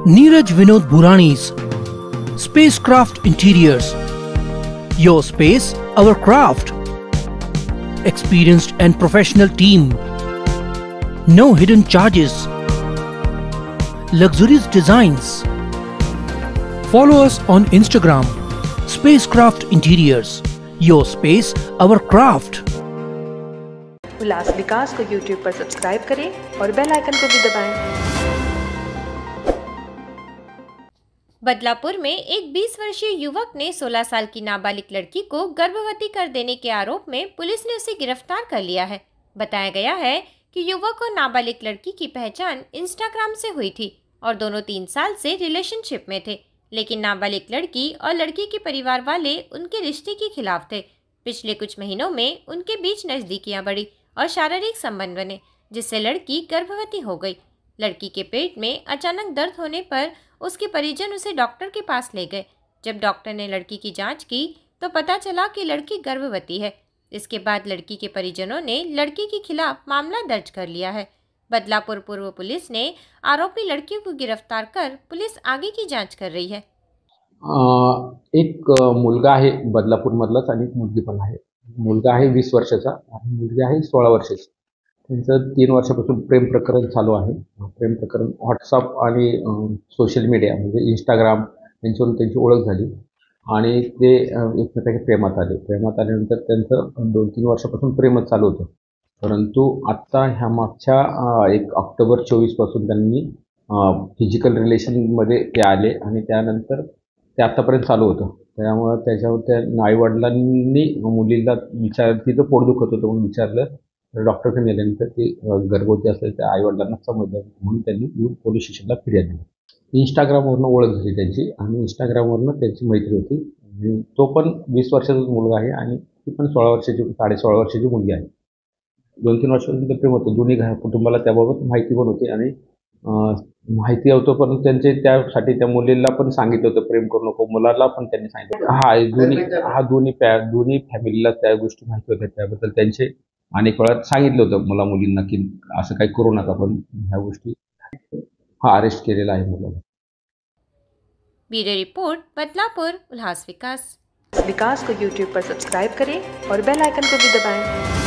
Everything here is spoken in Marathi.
Neeraj Vinod Burani's Spacecraft Interiors. Your space, our craft. Experienced and professional team. No hidden charges. Luxurious designs. Follow us on Instagram. Spacecraft Interiors. Your space, our craft. उल्लास विकास को YouTube पर सब्सक्राइब करें और बेल आइकन को भी दबाएं। बदलापुर में एक 20 वर्षीय युवक ने 16 साल की नाबालिग लड़की को गर्भवती कर देने के आरोप में पुलिस ने उसे गिरफ्तार कर लिया है। बताया गया है कि युवक और नाबालिग लड़की की पहचान इंस्टाग्राम से हुई थी और दोनों 3 साल से रिलेशनशिप में थे, लेकिन नाबालिग लड़की और लड़की के परिवार वाले उनके रिश्ते के खिलाफ थे। पिछले कुछ महीनों में उनके बीच नज़दीकियां बढ़ी और शारीरिक संबंध बने, जिससे लड़की गर्भवती हो गई। लड़की के पेट में अचानक दर्द होने पर उसके परिजन उसे डॉक्टर के पास ले गए। जब डॉक्टर ने लड़की की जांच की तो पता चला कि लड़की गर्भवती है। इसके बाद लड़की के परिजनों ने लड़की के खिलाफ मामला दर्ज कर लिया है। बदलापुर पूर्व पुलिस ने आरोपी लड़की को गिरफ्तार कर पुलिस आगे की जांच कर रही है। एक मुलगा आहे बदलापूरमधलाच आणि एक मुलगी पण आहे। मुलगा आहे 20 वर्षाचा आणि मुलगी आहे 16 वर्षाची। त्यांचं 3 वर्षापासून प्रेम प्रकरण चालू आहे। प्रेम प्रकरण व्हॉट्सअप आणि सोशल मीडिया म्हणजे इंस्टाग्राम यांच्यावरून त्यांची ओळख झाली आणि ते एकमेकांच्या प्रेमात आले। प्रेमात आल्यानंतर त्यांचं 2-3 वर्षापासून प्रेमच चालू होतं, परंतु आत्ता ह्या मागच्या 1 ऑक्टोबर 24 पासून त्यांनी फिजिकल रिलेशनमध्ये ते आले आणि त्यानंतर ते आत्तापर्यंत चालू होतं। त्यामुळे त्याच्यावर त्या आईवडिलांनी मुलीला तिचं पोट दुखत होतं म्हणून विचारलं, तर डॉक्टरकडे नेल्यानंतर ती गर्भवती असल्याचं त्या आईवडिलांना समजलं म्हणून त्यांनी येऊन पोलीस स्टेशनला फिर्याद दिली। इंस्टाग्रामवरून ओळख झाली त्यांची आणि इंस्टाग्रामवरून त्यांची मैत्री होती। तो पण 20 वर्षाचाच मुलगा आहे आणि ती पण 16 वर्षाची 16.5 वर्षाची मुलगी आहे। 2-3 वर्षापासून ते प्रेम होतं। दोन्ही कुटुंबाला त्याबाबत माहिती पण होती आणि माहिती होतं, पण त्यांचे त्यासाठी त्या मुलीला पण सांगितलं होतं प्रेम करू नको, मुलाला पण त्यांनी सांगितलं। दोन्ही फॅमिलीला त्या गोष्टी माहिती होत्या, त्याबद्दल त्यांचे अनेक वेळा सांगितलं होतं मुलींना की असं काही करू नका, पण ह्या गोष्टी अरेस्ट केलेला आहे मुलाला। ब्यूरो रिपोर्ट, बदलापुर, उल्लास विकास। विकास को YouTube पर सब्सक्राइब करें और बेल आइकन को भी दबाएं।